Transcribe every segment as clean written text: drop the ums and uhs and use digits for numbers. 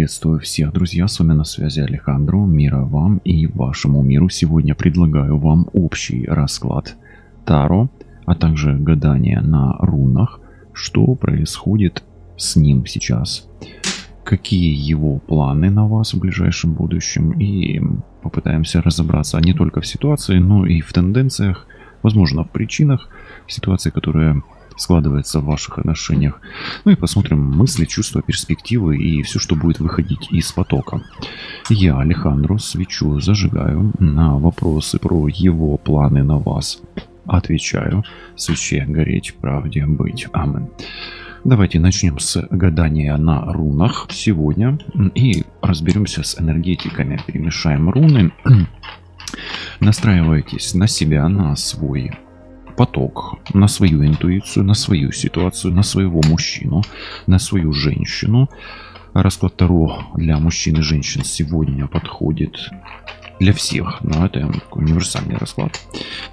Приветствую всех, друзья, с вами на связи Алехандро. Мира вам и вашему миру. Сегодня предлагаю вам общий расклад Таро, а также гадание на рунах, что происходит с ним сейчас, какие его планы на вас в ближайшем будущем, и попытаемся разобраться не только в ситуации, но и в тенденциях, возможно, в причинах ситуации, которые складывается в ваших отношениях. Ну и посмотрим мысли, чувства, перспективы и все, что будет выходить из потока. Я, Алехандро, свечу зажигаю, на вопросы про его планы на вас отвечаю. Свече гореть, правде быть. Амин. Давайте начнем с гадания на рунах сегодня и разберемся с энергетиками. Перемешаем руны. Настраивайтесь на себя, на свой поток, на свою интуицию, на свою ситуацию, на своего мужчину, на свою женщину. Расклад Таро для мужчин и женщин сегодня подходит для всех, но это такой универсальный расклад.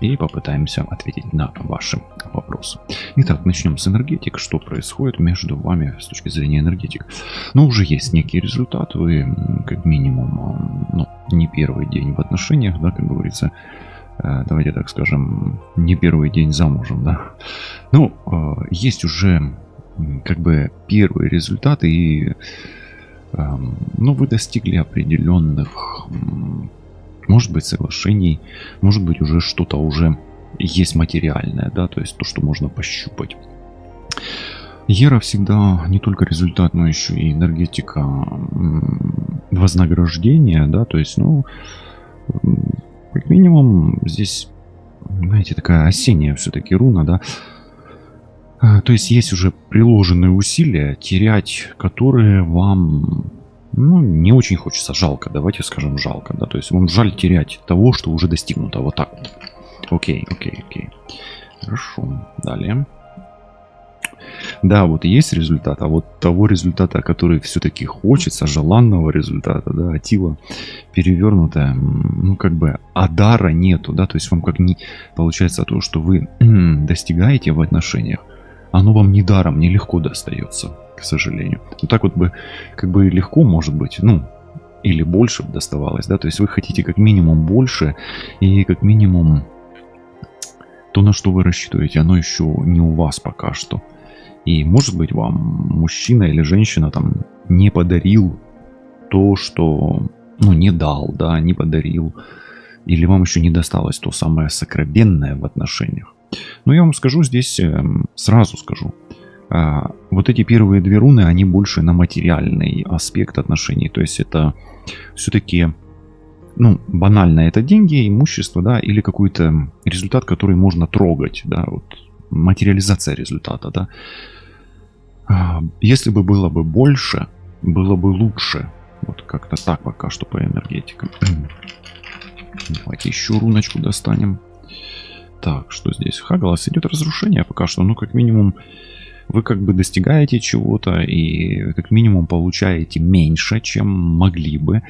И попытаемся ответить на ваши вопросы. Итак, начнем с энергетик. Что происходит между вами с точки зрения энергетик? Ну, уже есть некий результат. Вы, как минимум, не первый день в отношениях, да, как говорится. Давайте так скажем, не первый день замужем, да. Ну, есть уже как бы первые результаты, и вы достигли определенных, может быть, соглашений, может быть, уже что-то уже есть материальное, да, то есть то, что можно пощупать. Ера всегда не только результат, но еще и энергетика вознаграждения, да, то есть, как минимум, здесь, знаете, такая осенняя все-таки руна, да. То есть есть уже приложенные усилия, терять которые вам, не очень хочется. Жалко, давайте скажем жалко, да. То есть вам жаль терять того, что уже достигнуто. Вот так вот. Окей. Хорошо. Далее. Да, вот есть результат, а вот того результата, который все-таки хочется, желанного результата, да, атила перевернутая, адара нету, да, то есть вам как не получается то, что вы достигаете в отношениях, оно вам не даром, не легко достается, к сожалению. Вот так вот бы, как бы легко, может быть, или больше доставалось, да, то есть вы хотите как минимум больше, и как минимум то, на что вы рассчитываете, оно еще не у вас пока что. И, может быть, вам мужчина или женщина там не подарил то, что, не дал, да, не подарил. Или вам еще не досталось то самое сокровенное в отношениях. Но я вам скажу здесь, сразу скажу. Вот эти первые две руны, они больше на материальный аспект отношений. То есть это все-таки, банально это деньги, имущество, да, или какой-то результат, который можно трогать, да, вот материализация результата, да. Если бы было бы больше, было бы лучше. Вот как-то так пока что по энергетикам. Давайте еще руночку достанем. Так, что здесь? Хагалас, идет разрушение пока что. Как минимум, вы как бы достигаете чего-то и как минимум получаете меньше, чем могли бы.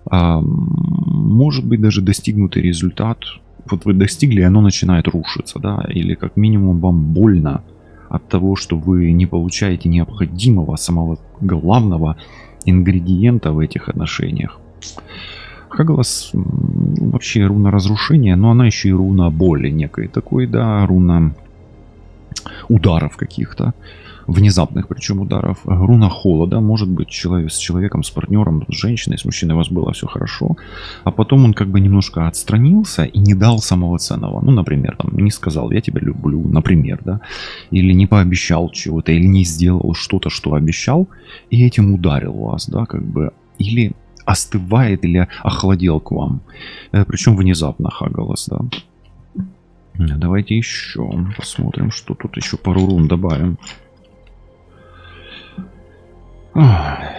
Может быть, даже достигнутый результат. Вот вы достигли, и оно начинает рушиться, да, или как минимум вам больно от того, что вы не получаете необходимого, самого главного ингредиента в этих отношениях. Хагалас вообще руна разрушения, но она еще и руна боли некой такой, да, руна ударов каких-то, внезапных причем ударов, руна холода, может быть с человеком, с партнером, с женщиной, с мужчиной у вас было все хорошо, а потом он как бы немножко отстранился и не дал самого ценного, например, там, не сказал «я тебя люблю», например, да, или не пообещал чего-то, или не сделал что-то, что обещал, и этим ударил вас, да, как бы, или остывает, или охладел к вам, причем внезапно Хагалас, да. Давайте еще посмотрим, что тут еще пару рун добавим.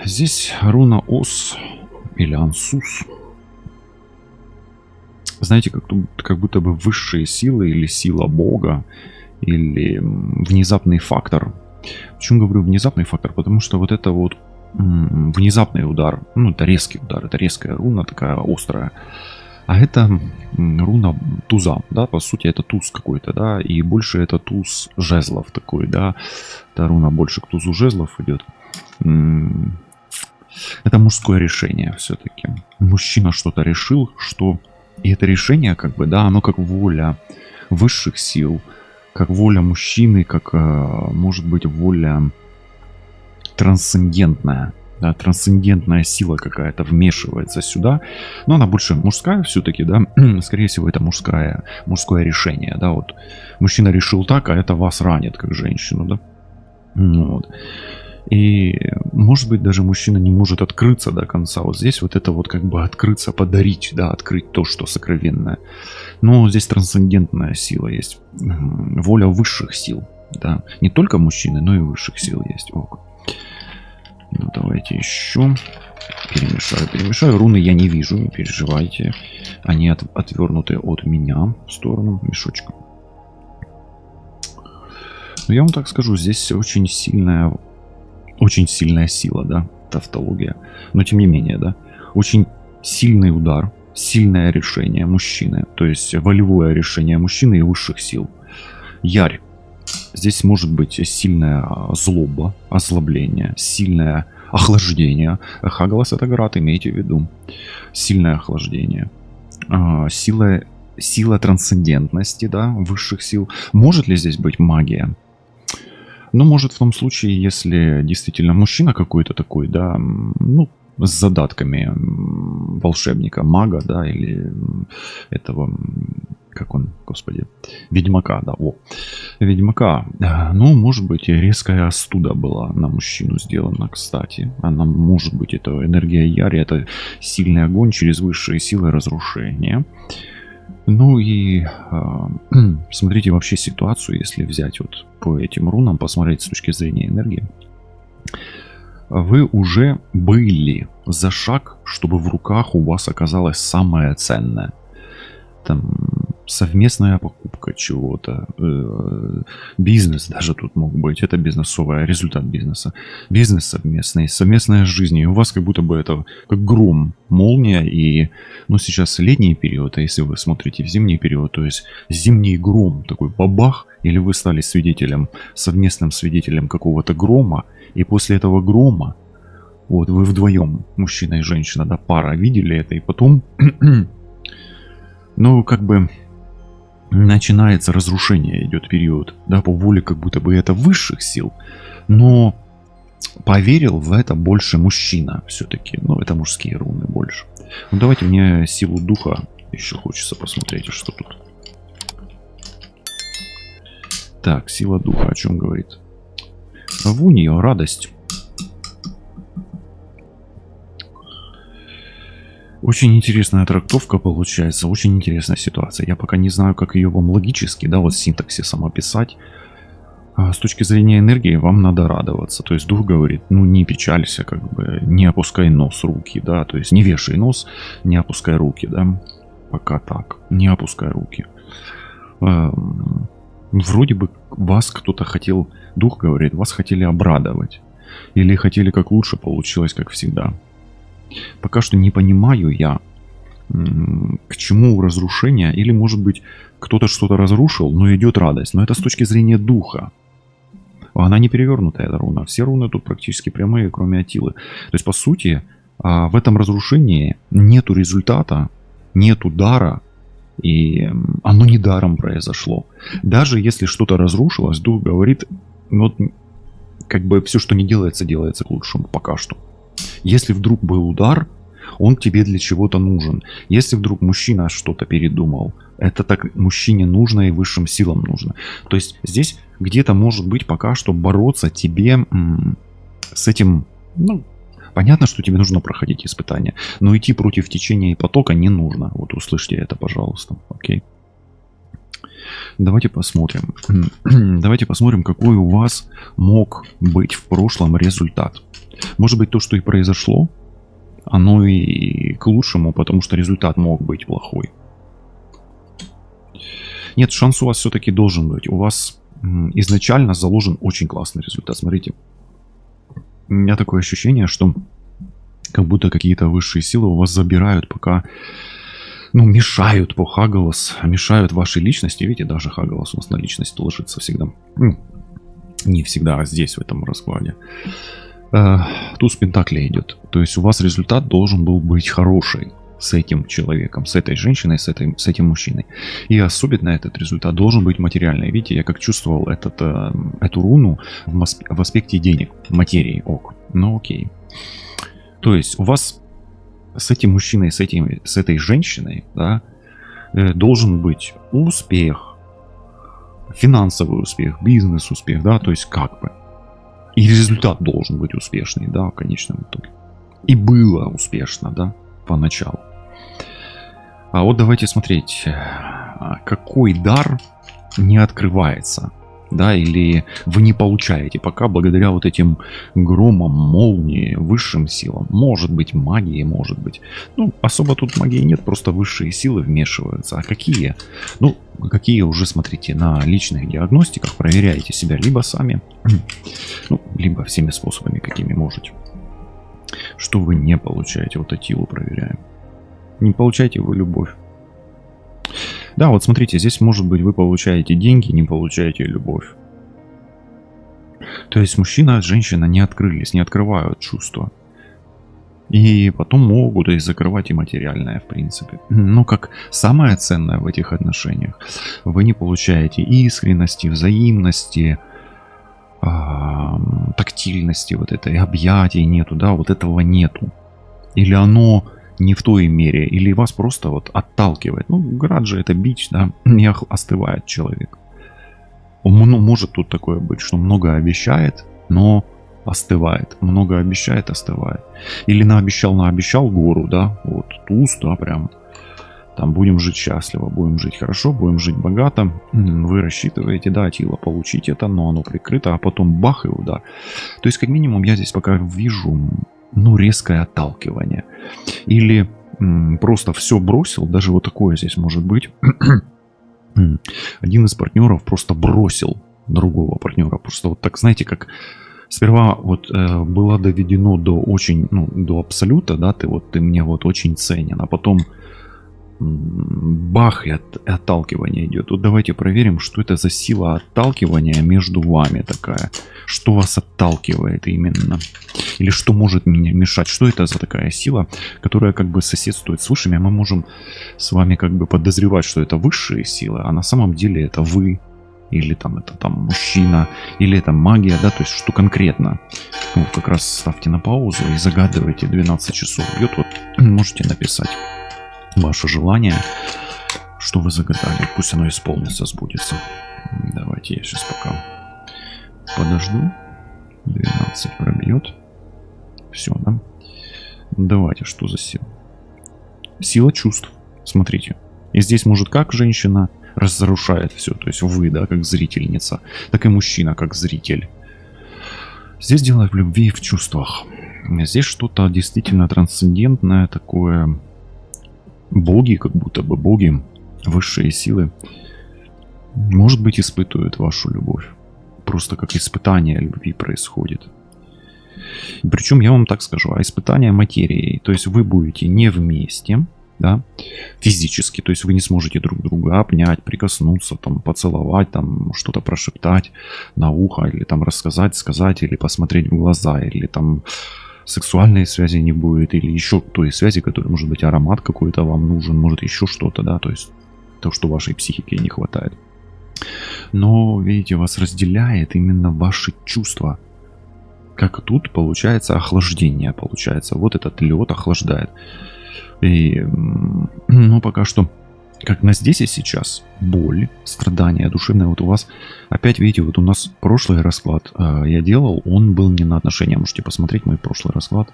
Здесь руна Ос или Ансус. Знаете, как будто бы высшие силы или сила Бога, или внезапный фактор. Почему говорю внезапный фактор? Потому что вот это вот внезапный удар, это резкий удар, это резкая руна, такая острая. А это руна туза, да, по сути это туз какой-то, да, и больше это туз жезлов такой, да. Эта руна больше к тузу жезлов идет. Это мужское решение все-таки. Мужчина что-то решил, что... И это решение, как бы, да, оно как воля высших сил, как воля мужчины, как, может быть, воля трансцендентная. Да, трансцендентная сила какая-то вмешивается сюда. Но она больше мужская все-таки, да. Скорее всего, это мужское решение, да. Вот мужчина решил так, а это вас ранит, как женщину, да. Вот. И, может быть, даже мужчина не может открыться до конца. Вот здесь вот это вот как бы открыться, подарить, да, открыть то, что сокровенное. Но здесь трансцендентная сила есть. Воля высших сил, да. Не только мужчины, но и высших сил есть. Ок. Ну, давайте еще перемешаю. Руны я не вижу, не переживайте. Они отвернуты от меня в сторону мешочка. Но я вам так скажу, здесь очень сильная сила, да, тавтология. Но тем не менее, да, очень сильный удар, сильное решение мужчины. То есть волевое решение мужчины и высших сил. Ярь. Здесь может быть сильная злоба, озлобление, сильное охлаждение. Хагалас — это град, имейте в виду. Сильное охлаждение. Сила трансцендентности, да, высших сил. Может ли здесь быть магия? Ну, может, в том случае, если действительно мужчина какой-то такой, да, ну, с задатками волшебника, мага, да, или этого... Как он, господи, ведьмака, да, ведьмака. Ну, может быть, резкая остуда была на мужчину сделана, кстати. Она, может быть, это энергия Яри, это сильный огонь через высшие силы разрушения. Ну и смотрите вообще ситуацию, если взять вот по этим рунам, посмотреть с точки зрения энергии. Вы уже были за шаг, чтобы в руках у вас оказалось самое ценное. Там совместная покупка чего-то, бизнес даже тут мог быть, это бизнесовый результат бизнеса, бизнес совместный, совместная жизнь, и у вас как будто бы это как гром, молния, и, ну, сейчас летний период, а если вы смотрите в зимний период, то есть зимний гром, такой бабах, или вы стали совместным свидетелем какого-то грома, и после этого грома, вот вы вдвоем, мужчина и женщина, да, пара, видели это, и потом... Ну, как бы начинается разрушение, идет период, да, по воле как будто бы это высших сил, но поверил в это больше мужчина все-таки, ну, это мужские руны больше. Ну, давайте мне силу духа еще хочется посмотреть, что тут. Так, сила духа о чем говорит? В нее радость. Очень интересная трактовка получается, очень интересная ситуация. Я пока не знаю, как ее вам логически, да, вот синтаксисом описать. С точки зрения энергии вам надо радоваться. То есть дух говорит, ну не печалься, как бы, не опускай нос, руки, да, то есть не вешай нос, не опускай руки, да. Пока так, не опускай руки. Вроде бы вас кто-то хотел, дух говорит, вас хотели обрадовать. Или хотели как лучше получилось, как всегда. Пока что не понимаю я, к чему разрушение, или, может быть, кто-то что-то разрушил, но идет радость. Но это с точки зрения духа. Она не перевернутая, эта руна. Все руны тут практически прямые, кроме Атилы. То есть, по сути, в этом разрушении нету результата, нету дара, и оно не даром произошло. Даже если что-то разрушилось, дух говорит, вот, как бы все, что не делается, делается к лучшему пока что. Если вдруг был удар, он тебе для чего-то нужен. Если вдруг мужчина что-то передумал, это так мужчине нужно и высшим силам нужно. То есть здесь где-то может быть пока что бороться тебе с этим. Ну, понятно, что тебе нужно проходить испытания, но идти против течения и потока не нужно. Вот услышьте это, пожалуйста. Окей. Давайте посмотрим. Давайте посмотрим, какой у вас мог быть в прошлом результат. Может быть, то, что и произошло, оно и к лучшему, потому что результат мог быть плохой. Нет, шанс у вас все-таки должен быть. У вас изначально заложен очень классный результат. Смотрите. У меня такое ощущение, что как будто какие-то высшие силы у вас забирают, пока... Ну, мешают по Хагалас, мешают вашей личности. Видите, даже Хагалас у нас на личность ложится всегда. Не всегда, а здесь, в этом раскладе. Туз Пентаклей идет. То есть у вас результат должен был быть хороший с этим человеком, с этой женщиной, с этим мужчиной. И особенно этот результат должен быть материальный. Видите, я как чувствовал эту руну в аспекте денег, материи. Ок. Ну окей. То есть у вас с этим мужчиной, с этой женщиной, да, должен быть успех, финансовый успех, бизнес-успех, да, то есть как бы. И результат должен быть успешный, да, в конечном итоге. И было успешно, да, поначалу. А вот давайте смотреть, какой дар не открывается, да, или вы не получаете пока благодаря вот этим громам, молнии, высшим силам. Может быть, магии, может быть. Ну, особо тут магии нет, просто высшие силы вмешиваются. А какие? Ну, какие уже, смотрите, на личных диагностиках проверяете себя либо сами, ну, либо всеми способами, какими можете. Что вы не получаете, вот Атилу проверяем. Не получаете вы любовь. Да, вот смотрите, здесь может быть вы получаете деньги, не получаете любовь. То есть мужчина и женщина не открылись, не открывают чувства. И потом могут и закрывать и материальное, в принципе. Но как самое ценное в этих отношениях, вы не получаете искренности, взаимности, тактильности, вот этой объятий нету, да, вот этого нету. Или оно не в той мере, или вас просто вот отталкивает. Ну, град же это бич, да, не остывает человек. Ну, может тут такое быть, что много обещает, но остывает. Много обещает, остывает. Или наобещал гору, да, вот туз, да, прям. Там будем жить счастливо, будем жить хорошо, будем жить богато. Вы рассчитываете, да, Атила, получить это, но оно прикрыто, а потом бах и удар. То есть, как минимум, я здесь пока вижу, ну, резкое отталкивание. Или просто все бросил, даже вот такое здесь может быть. Один из партнеров просто бросил другого партнера. Просто вот так, знаете, как сперва вот было доведено до очень, ну, до абсолюта, да, ты мне вот очень ценен, а потом бах, и отталкивание идет. Вот давайте проверим, что это за сила отталкивания между вами такая. Что вас отталкивает именно? Или что может мне мешать? Что это за такая сила, которая как бы соседствует с высшими? А мы можем с вами как бы подозревать, что это высшие силы, а на самом деле это вы. Или там это там мужчина, или это магия, да, то есть что конкретно. Вот как раз ставьте на паузу и загадывайте. 12 часов бьет, вот можете написать ваше желание, что вы загадали. Пусть оно исполнится, сбудется. Давайте я сейчас пока подожду. 12 пробьет. Все, да? Давайте, что за сила? Сила чувств. Смотрите. И здесь может как женщина разрушает все. То есть вы, да, как зрительница, так и мужчина, как зритель. Здесь дело в любви и в чувствах. Здесь что-то действительно трансцендентное такое. Боги, как будто бы боги, высшие силы, может быть, испытывают вашу любовь. Просто как испытание любви происходит. Причем, я вам так скажу, испытание материей. То есть вы будете не вместе, да, физически. То есть вы не сможете друг друга обнять, прикоснуться, там, поцеловать, там, что-то прошептать на ухо, или там рассказать, сказать, или посмотреть в глаза, или там сексуальной связи не будет, или еще той связи, которая, может быть, аромат какой-то вам нужен, может, еще что-то, да, то есть то, что вашей психике не хватает. Но, видите, вас разделяет именно ваши чувства. Как тут получается охлаждение, получается. Вот этот лед охлаждает. И, ну, пока что, как на здесь и сейчас, боль, страдания душевные. Вот у вас, опять видите, вот у нас прошлый расклад я делал, он был не на отношения. Можете посмотреть мой прошлый расклад.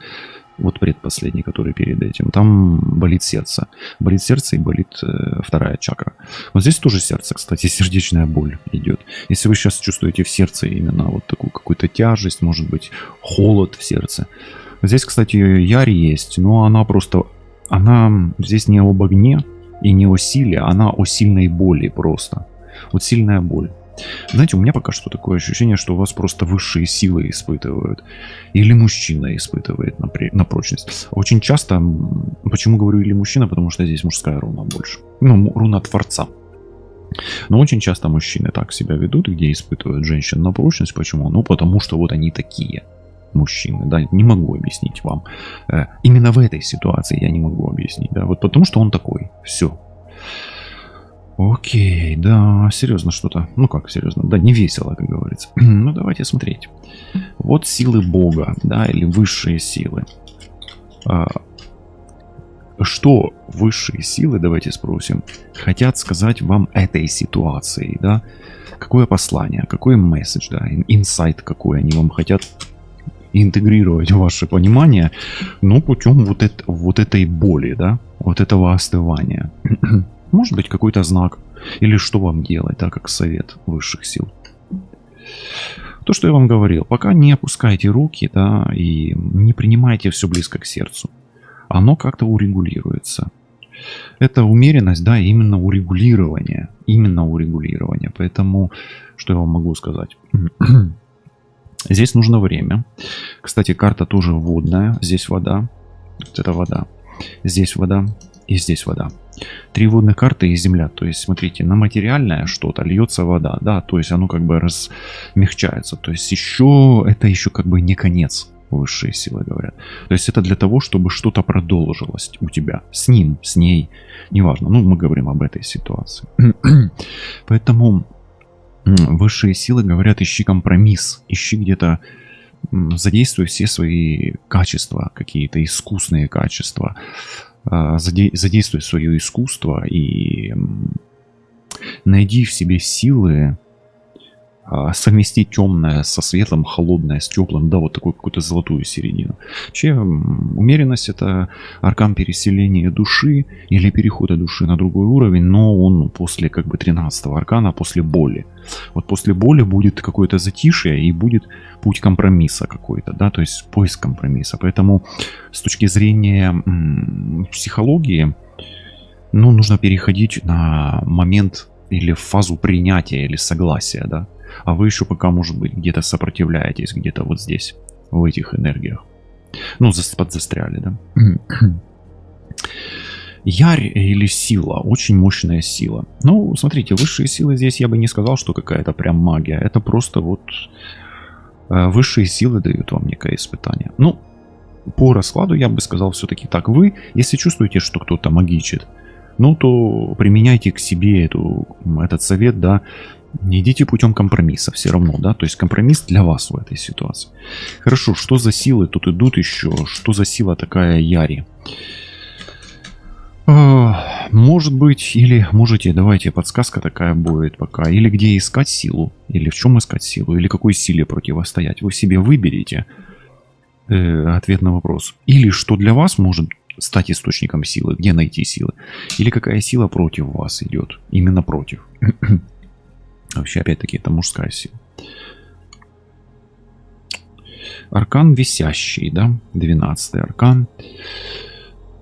Вот предпоследний, который перед этим. Там болит сердце. Болит сердце и болит вторая чакра. Вот здесь тоже сердце, кстати, сердечная боль идет. Если вы сейчас чувствуете в сердце именно вот такую какую-то тяжесть, может быть, холод в сердце. Здесь, кстати, Ярь есть, но она просто... Она здесь не об огне и не о силе, она о сильной боли просто. Вот сильная боль. Знаете, у меня пока что такое ощущение, что у вас просто высшие силы испытывают. Или мужчина испытывает на прочность. Очень часто, почему говорю или мужчина, потому что здесь мужская руна больше. Ну, руна Творца. Но очень часто мужчины так себя ведут, где испытывают женщин на прочность. Почему? Ну, потому что вот они такие. мужчины, да, не могу объяснить вам. Именно в этой ситуации я не могу объяснить, да, вот потому что он такой, все. Окей, да, серьезно что-то, ну как серьезно, да, не весело, как говорится. Ну давайте смотреть. Вот силы Бога, да, или высшие силы. Что высшие силы, давайте спросим, хотят сказать вам этой ситуации, да? Какое послание, какой месседж, да, инсайт какой они вам хотят интегрировать в ваше понимание, ну, путем вот этой боли, да, вот этого остывания. Может быть, какой-то знак, или что вам делать, да, как совет высших сил. То, что я вам говорил, пока не опускайте руки, да, и не принимайте все близко к сердцу. Оно как-то урегулируется. Это умеренность, да, именно урегулирование. Именно урегулирование. Поэтому, что я вам могу сказать? Здесь нужно время. Кстати, карта тоже водная. Здесь вода. Вот это вода. Здесь вода. И здесь вода. 3 водных карты и земля. То есть, смотрите, на материальное что-то льется вода. Да, то есть оно как бы размягчается. То есть это еще как бы не конец. Высшие силы говорят. То есть это для того, чтобы что-то продолжилось у тебя. С ним, с ней. Неважно. Ну, мы говорим об этой ситуации. Поэтому высшие силы говорят, ищи компромисс. Ищи где-то, задействуй все свои качества, какие-то искусные качества. Задействуй свое искусство и найди в себе силы совместить темное со светлым, холодное с теплым, да, вот такую какую-то золотую середину. Вообще, умеренность — это аркан переселения души или перехода души на другой уровень, но он после как бы 13-го аркана, после боли. Вот после боли будет какое-то затишье и будет путь компромисса какой-то, да, то есть поиск компромисса. Поэтому с точки зрения психологии, ну, нужно переходить на момент или в фазу принятия или согласия, да. А вы еще пока, может быть, где-то сопротивляетесь, где-то вот здесь, в этих энергиях. Ну, подзастряли, да. Ярь или сила, очень мощная сила. Ну, смотрите, высшие силы здесь я бы не сказал, что какая-то прям магия. Это просто вот высшие силы дают вам некое испытание. Ну, по раскладу я бы сказал все-таки так. Вы, если чувствуете, что кто-то магичит, ну, то применяйте к себе этот совет, да. Не идите путем компромисса все равно, да, то есть компромисс для вас в этой ситуации. Хорошо, что за силы тут идут еще? Что за сила такая Яри? Может быть, или можете, давайте, подсказка такая будет пока. Или где искать силу, или в чем искать силу, или какой силе противостоять. Вы себе выберите ответ на вопрос. Или что для вас может стать источником силы, где найти силы. Или какая сила против вас идет, именно против. Вообще, опять-таки, это мужская сила. Аркан висящий, да? 12-й аркан.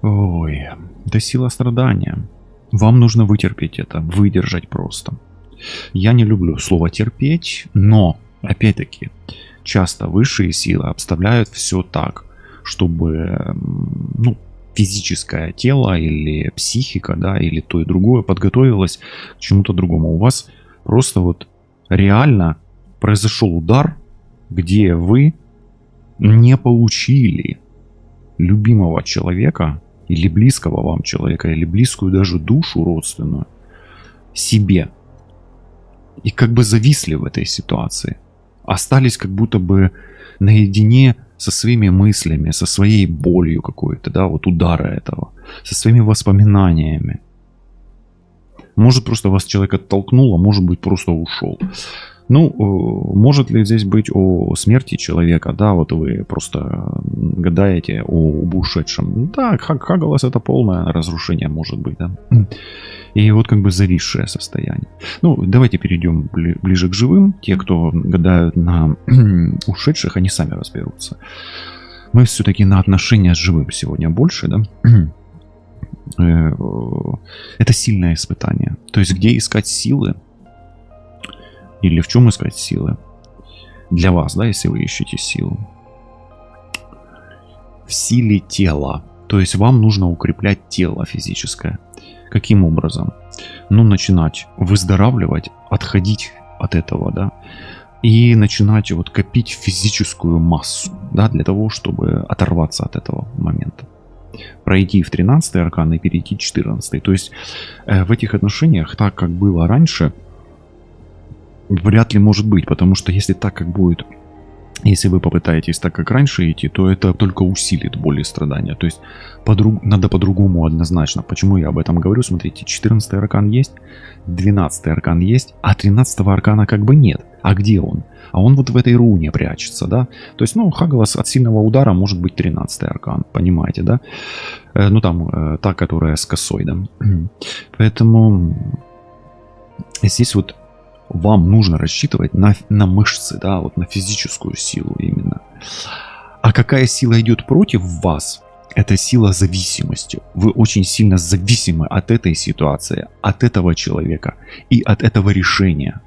Ой, это сила страдания. Вам нужно вытерпеть это, выдержать просто. Я не люблю слово терпеть, но, опять-таки, часто высшие силы обставляют все так, чтобы, ну, физическое тело или психика, да, или то и другое подготовилось к чему-то другому. У вас просто вот реально произошел удар, где вы не получили любимого человека или близкого вам человека, или близкую даже душу родственную себе. И как бы зависли в этой ситуации. Остались как будто бы наедине со своими мыслями, со своей болью какой-то, да, вот удара этого, со своими воспоминаниями. Может, просто вас человек оттолкнул, а может быть, просто ушел. Ну, может ли здесь быть о смерти человека? Да, вот вы просто гадаете об ушедшем. Да, Хагалас — это полное разрушение, может быть, да. И вот как бы зависшее состояние. Ну, давайте перейдем ближе к живым. Те, кто гадают на ушедших, они сами разберутся. Мы все-таки на отношения с живым сегодня больше, да. Это сильное испытание. То есть, где искать силы? Или в чем искать силы? Для вас, да, если вы ищете силу. В силе тела. То есть, вам нужно укреплять тело физическое. Каким образом? Ну, начинать выздоравливать, отходить от этого, да. и начинать вот копить физическую массу, да, для того, чтобы оторваться от этого момента. Пройти в 13-й аркан и перейти в 14-й. То есть в этих отношениях так, как было раньше, вряд ли может быть. Потому что если так, как будет, если вы попытаетесь так, как раньше идти, то это только усилит боль и страдания. То есть надо по-другому однозначно. Почему я об этом говорю? Смотрите, 14-й аркан есть, 12-й аркан есть, а 13-го аркана как бы нет. А где он? А он вот в этой руне прячется, да? То есть, ну, Хагалас от сильного удара может быть 13-й аркан, понимаете, да? Ну, там, та, которая с косой, да? Поэтому здесь вот вам нужно рассчитывать на мышцы, да, вот на физическую силу именно. А какая сила идет против вас? Это сила зависимости. Вы очень сильно зависимы от этой ситуации, от этого человека и от этого решения.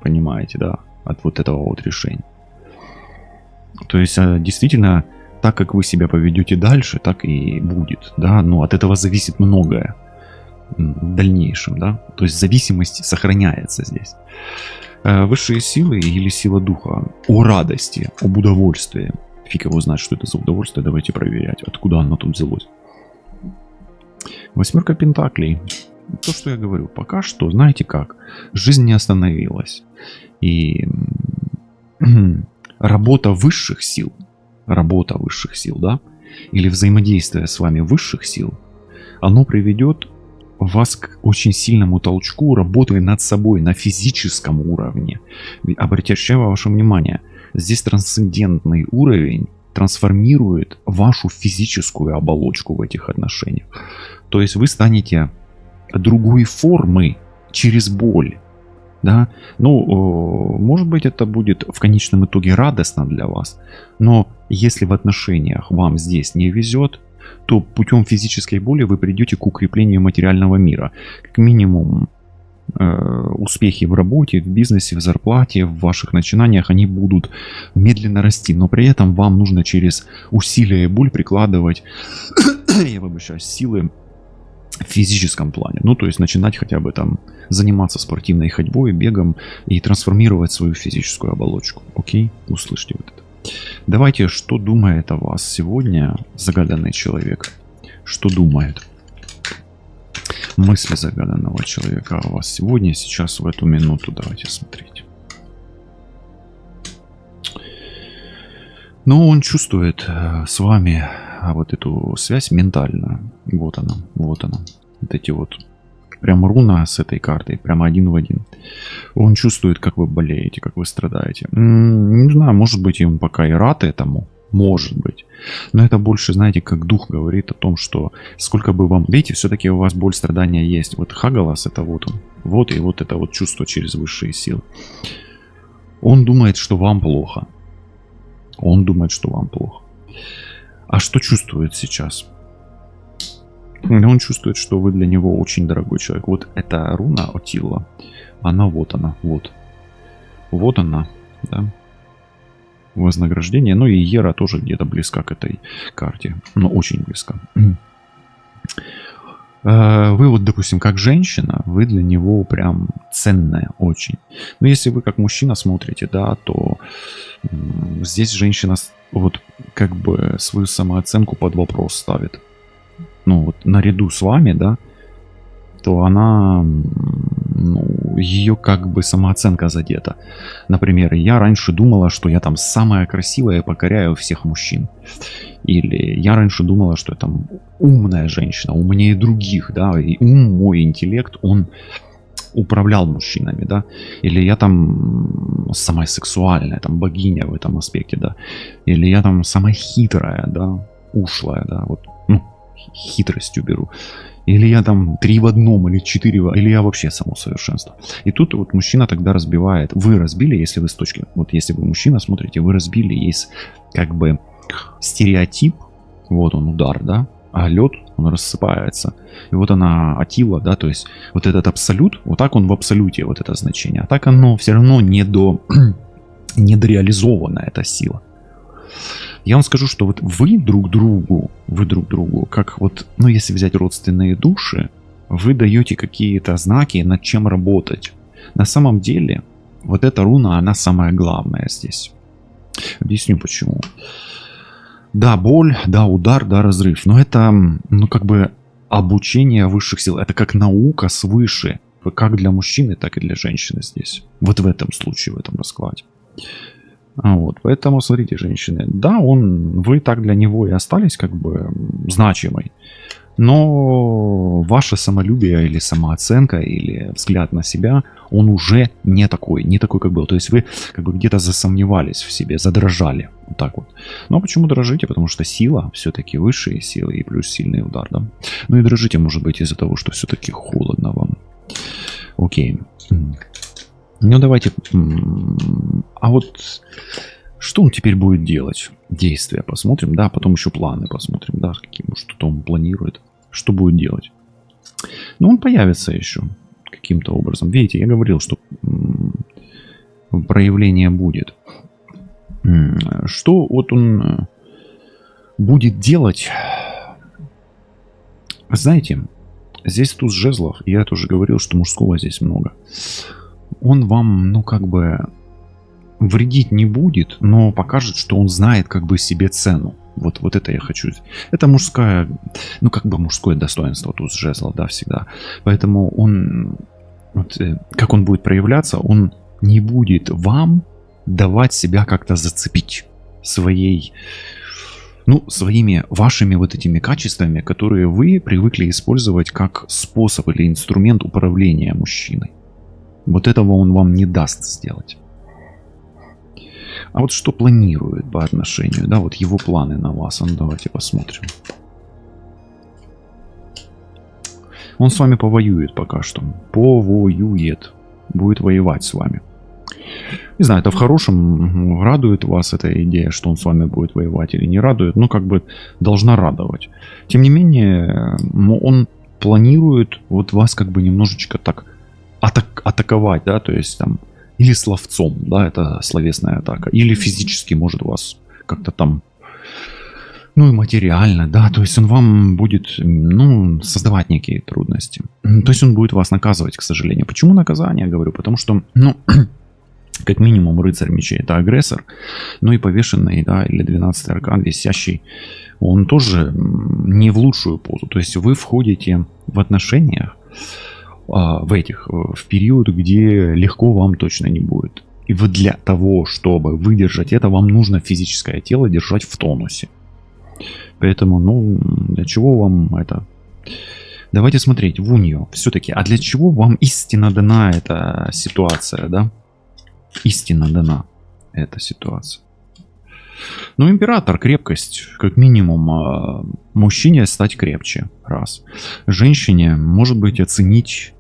Понимаете, да? От вот этого вот решения. То есть, действительно, так как вы себя поведете дальше, так и будет, да? Но от этого зависит многое в дальнейшем, да? То есть зависимость сохраняется здесь. Высшие силы или сила духа о радости, об удовольствии. Фиг его знает, что это за удовольствие. Давайте проверять, откуда оно тут взялось. 8 пентаклей. То, что я говорю, пока что, знаете как, жизнь не остановилась. И работа высших сил, да, или взаимодействие с вами высших сил, оно приведет вас к очень сильному толчку работы над собой на физическом уровне. Обращаю ваше внимание, здесь трансцендентный уровень трансформирует вашу физическую оболочку в этих отношениях. То есть вы станете другой формы через боль. Да? Ну, может быть, это будет в конечном итоге радостно для вас, но если в отношениях вам здесь не везет, то путем физической боли вы придете к укреплению материального мира. Как минимум, успехи в работе, в бизнесе, в зарплате, в ваших начинаниях, они будут медленно расти, но при этом вам нужно через усилия и боль прикладывать, я обещаю, силы в физическом плане. Ну, то есть начинать хотя бы там заниматься спортивной ходьбой, бегом и трансформировать свою физическую оболочку. Окей? Услышьте вот это. Давайте, что думает о вас сегодня загаданный человек? Что думает? Мысли загаданного человека о вас сегодня, сейчас, в эту минуту. Давайте смотреть. Ну, он чувствует с вами вот эту связь ментально. Вот она, вот она. Вот эти вот. Прям руна с этой картой, прямо один в один. Он чувствует, как вы болеете, как вы страдаете. Не знаю, может быть, он пока и рад этому. Может быть. Но это больше, знаете, как дух говорит о том, что сколько бы вам... Видите, все-таки у вас боль, страдания есть. Вот Хагалас, это вот он. Вот и вот это вот чувство через высшие силы. Он думает, что вам плохо. Он думает, что вам плохо. А что чувствует сейчас? Он чувствует, что вы для него очень дорогой человек. Вот эта руна Отилла, она, вот. Вот она, да. Вознаграждение. Ну и Ера тоже где-то близка к этой карте. Но очень близко. Вы вот, допустим, как женщина, вы для него прям ценная очень. Но если вы как мужчина смотрите, да, то здесь женщина вот как бы свою самооценку под вопрос ставит. Ну вот наряду с вами, да, то она, ну, ее как бы самооценка задета. Например, я раньше думала, что я там самая красивая и покоряю всех мужчин. Или я раньше думала, что я там умная женщина, умнее других, да, и ум, мой интеллект, он управлял мужчинами, да. Или я там самая сексуальная, там богиня в этом аспекте, да. Или я там самая хитрая, да, ушлая, да, вот, ну, хитростью беру. Или я там 3 в 1, или 4 в... Или я вообще само совершенство. И тут вот мужчина тогда разбивает. Вы разбили, если вы с точки... Вот если вы мужчина смотрите, вы разбили. Есть как бы стереотип. Вот он удар, да. А лед, он рассыпается. И вот она Атила, да. То есть вот этот абсолют. Вот так он в абсолюте, вот это значение. А так оно все равно недореализована, эта сила. Я вам скажу, что вот вы друг другу, как вот, ну если взять родственные души, вы даете какие-то знаки, над чем работать. На самом деле, Вот эта руна, она самая главная здесь. Объясню почему. Да, боль, да, удар, да, разрыв. Но это, ну, как бы обучение высших сил. Это как наука свыше. Как для мужчины, так и для женщины здесь. Вот в этом случае, в этом раскладе. Вот, поэтому, смотрите, женщины. Да, вы так для него и остались как бы значимой. Но ваше самолюбие или самооценка, или взгляд на себя, он уже не такой как был. То есть вы как бы где-то засомневались в себе, задрожали. Вот так вот. Но почему дрожите? Потому что сила, все-таки высшие силы и плюс сильный удар, да? Ну и дрожите, может быть, из-за того, что все-таки холодно вам. Окей. Ну давайте... А вот что он теперь будет делать? Действия посмотрим, да, потом еще планы посмотрим, да, какие, что-то он планирует. Что будет делать? Ну, он появится еще каким-то образом. Видите, я говорил, что проявление будет. Что вот он будет делать? Знаете, здесь туз жезлов, я тоже говорил, что мужского здесь много. Он вам, ну, как бы вредить не будет, но покажет, что он знает как бы себе цену. Вот это я хочу. Это мужское, ну как бы мужское достоинство туз жезлов, да, всегда. Поэтому он, вот, как он будет проявляться, он не будет вам давать себя как-то зацепить своими вашими вот этими качествами, которые вы привыкли использовать как способ или инструмент управления мужчиной. Вот этого он вам не даст сделать. А вот что планирует по отношению, да, вот его планы на вас. Давайте посмотрим. Он с вами повоюет пока что. Повоюет. Будет воевать с вами. Не знаю, это в хорошем, радует вас эта идея, что он с вами будет воевать или не радует, но как бы должна радовать. Тем не менее, он планирует вот вас как бы немножечко так атаковать, да, то есть там или словцом, да, это словесная атака, или физически может вас как-то там, ну и материально, да, то есть он вам будет, ну, создавать некие трудности. То есть он будет вас наказывать, к сожалению. Почему наказание, говорю? Потому что, ну, как минимум рыцарь мечей это агрессор, ну и повешенный, да, или 12-й аркан висящий, он тоже не в лучшую позу. То есть вы входите в отношениях, в период, где легко вам точно не будет. И вот для того, чтобы выдержать это, вам нужно физическое тело держать в тонусе. Поэтому, ну, для чего вам это? Давайте смотреть в унию. Все-таки, а для чего вам истинно дана эта ситуация, да? Истинно дана эта ситуация. Ну, император, крепкость. Как минимум, мужчине стать крепче. Раз. Женщине, может быть, оценить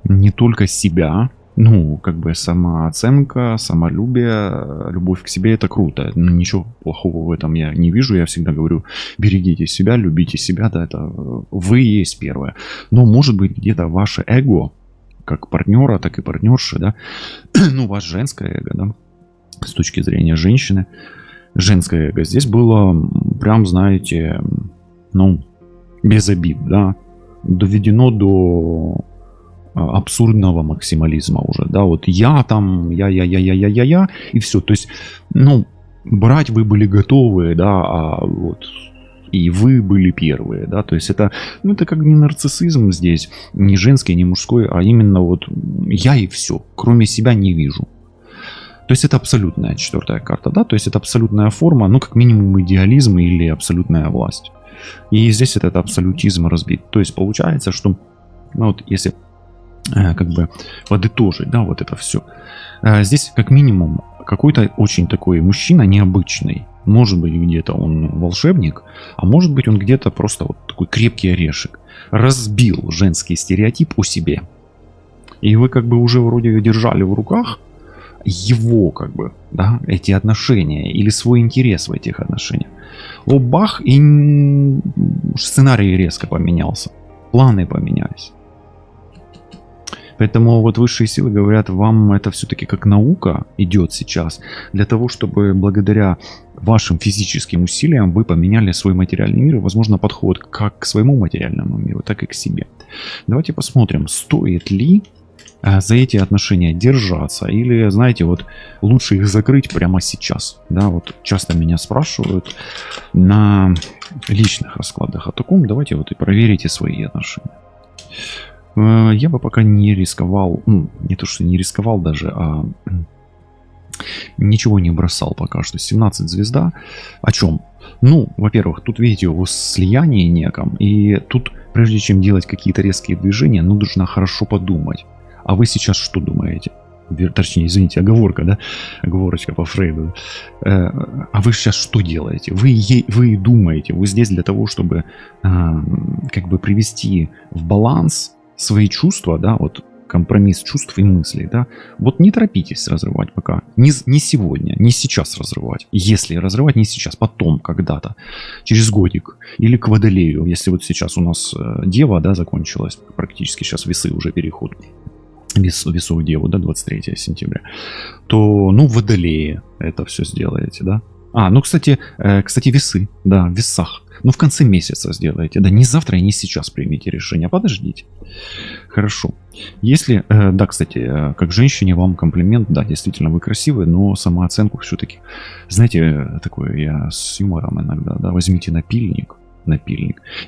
не только себя, ну, как бы самооценка, самолюбие, любовь к себе, это круто. Но ничего плохого в этом я не вижу. Я всегда говорю, берегите себя, любите себя, да, это вы есть первое. Но, может быть, где-то ваше эго, как партнера, так и партнерши, да, ну, ваше женское эго, да, с точки зрения женщины, женское эго здесь было, прям, знаете, ну, без обид, да, доведено до абсурдного максимализма уже, да, вот я там, я, и все, то есть, ну, брать вы были готовы, да, а вот и вы были первые, да, то есть это, ну, это как не нарциссизм здесь, не женский, не мужской, а именно вот я и все, кроме себя не вижу. То есть это абсолютная четвертая карта, да, то есть это абсолютная форма, ну, как минимум идеализм или абсолютная власть. И здесь этот абсолютизм разбит. То есть получается, что, ну, вот если как бы подытожить, да, вот это все. Здесь как минимум какой-то очень такой мужчина необычный. Может быть, где-то он волшебник, а может быть, он где-то просто вот такой крепкий орешек. Разбил женский стереотип у себе. И вы как бы уже вроде держали в руках его, как бы, да, эти отношения или свой интерес в этих отношениях. О, бах, и сценарий резко поменялся. Планы поменялись. Поэтому вот высшие силы говорят, вам это все-таки как наука идет сейчас, для того, чтобы благодаря вашим физическим усилиям вы поменяли свой материальный мир и, возможно, подход как к своему материальному миру, так и к себе. Давайте посмотрим, стоит ли за эти отношения держаться или, знаете, вот лучше их закрыть прямо сейчас. Да, вот часто меня спрашивают на личных раскладах о таком. Давайте вот и проверите свои отношения. Я бы пока не рисковал, ну, не то что не рисковал даже, а ничего не бросал пока что. 17 звезда. О чем? Ну, во-первых, тут видите о слиянии неком, и тут, прежде чем делать какие-то резкие движения, нужно хорошо подумать. А вы сейчас что думаете? Точнее, извините, оговорка, да? Оговорочка по Фрейду. А вы сейчас что делаете? Вы думаете, вы здесь для того, чтобы как бы привести в баланс свои чувства, да, вот компромисс чувств и мыслей, да. Вот не торопитесь разрывать пока. Не сегодня, не сейчас разрывать. Если разрывать не сейчас, потом, когда-то. Через годик. Или к Водолею. Если вот сейчас у нас Дева, да, закончилась. Практически сейчас весы уже переход. Весов Деву, да, 23 сентября. То, ну, в Водолее это все сделаете, да. Ну, кстати, весы, да, в весах. Ну, в конце месяца сделаете. Да, не завтра и не сейчас примите решение. Подождите. Хорошо. Если, да, кстати, как женщине вам комплимент, да, действительно, вы красивые, но самооценку все-таки, знаете, такое я с юмором иногда, да, возьмите напильник,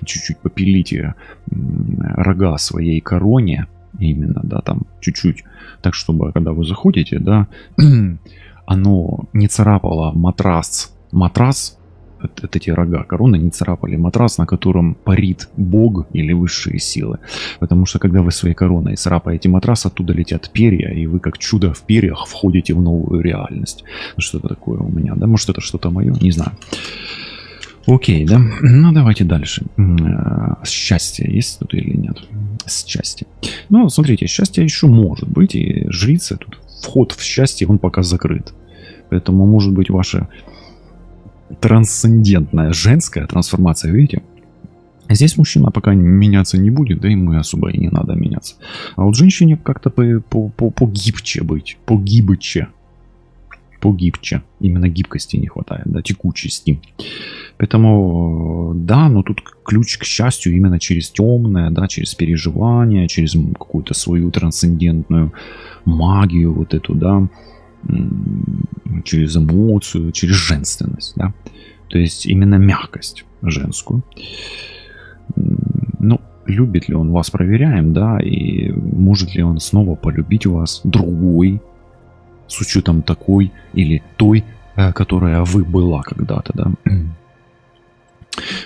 чуть-чуть попилите рога своей короне, именно, да, там, чуть-чуть, так, чтобы, когда вы заходите, да, оно не царапало матрас, эти рога короны не царапали матрас, на котором парит Бог или высшие силы. Потому что когда вы своей короной царапаете матрас, оттуда летят перья, и вы как чудо в перьях входите в новую реальность. Ну, что-то такое у меня, да? Может, это что-то мое? Не знаю. Окей, да? Ну, давайте дальше. Счастье есть тут или нет? Счастье. Ну, смотрите, счастье еще может быть, и жрица тут, вход в счастье, он пока закрыт. Поэтому, может быть, ваша трансцендентная женская трансформация, видите? Здесь мужчина пока меняться не будет, да и мы особо и не надо меняться. А вот женщине как-то погибче быть, погибче. Именно гибкости не хватает, да, текучести. Поэтому, да, но тут ключ к счастью именно через темное, да, через переживание, через какую-то свою трансцендентную магию вот эту, да, через эмоцию, через женственность, да. То есть именно мягкость женскую. Ну, любит ли он вас, проверяем, да, и может ли он снова полюбить вас другой, с учетом такой или той, которая вы была когда-то, да.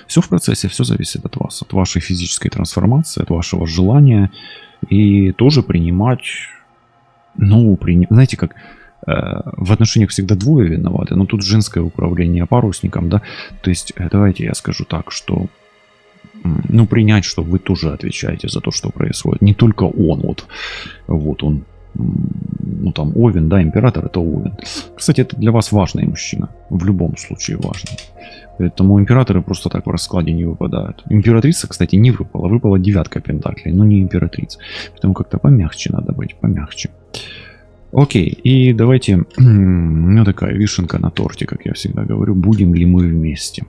Все в процессе, все зависит от вас, от вашей физической трансформации, от вашего желания. И тоже принимать, ну, знаете, как в отношениях всегда двое виноваты, но тут женское управление парусником, да. То есть, давайте я скажу так, что, ну, принять, что вы тоже отвечаете за то, что происходит. Не только он, вот он, ну, там, Овен, да, император — это Овен. Кстати, это для вас важный мужчина. В любом случае важный. Поэтому императоры просто так в раскладе не выпадают. Императрица, кстати, не выпала. Выпала 9 пентаклей, но не императрица. Поэтому как-то помягче надо быть, помягче. Окей, и давайте, ну, такая вишенка на торте, как я всегда говорю. Будем ли мы вместе?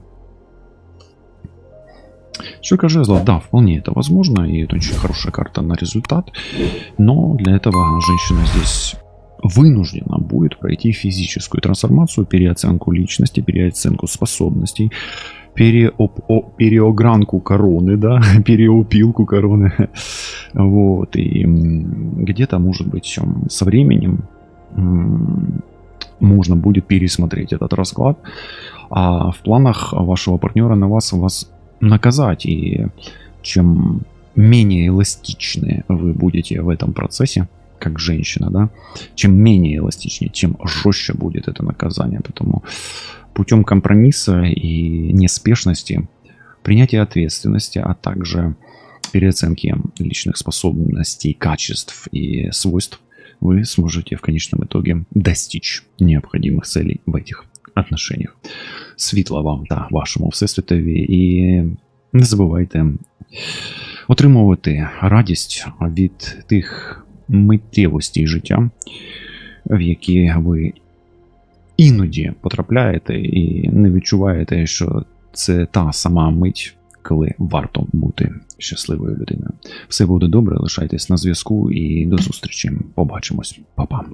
Четверка жезлов, да, вполне это возможно, и это очень хорошая карта на результат, но для этого женщина здесь вынуждена будет пройти физическую трансформацию, переоценку личности, переоценку способностей, переогранку короны, да, переупилку короны, вот, и где-то, может быть, со временем можно будет пересмотреть этот расклад, а в планах вашего партнера на вас наказать, и чем менее эластичны вы будете в этом процессе, как женщина, да, чем менее эластичнее, тем жестче будет это наказание. Поэтому путем компромисса и неспешности, принятия ответственности, а также переоценки личных способностей, качеств и свойств, вы сможете в конечном итоге достичь необходимых целей в этих отношеннях. Світла вам та вашому всесвітові, і не забувайте отримувати радість від тих миттєвостей життя, в які ви іноді потрапляєте і не відчуваєте, що це та сама мить, коли варто бути щасливою людиною. Все буде добре, лишайтесь на зв'язку і до зустрічі. Побачимось. Па-па.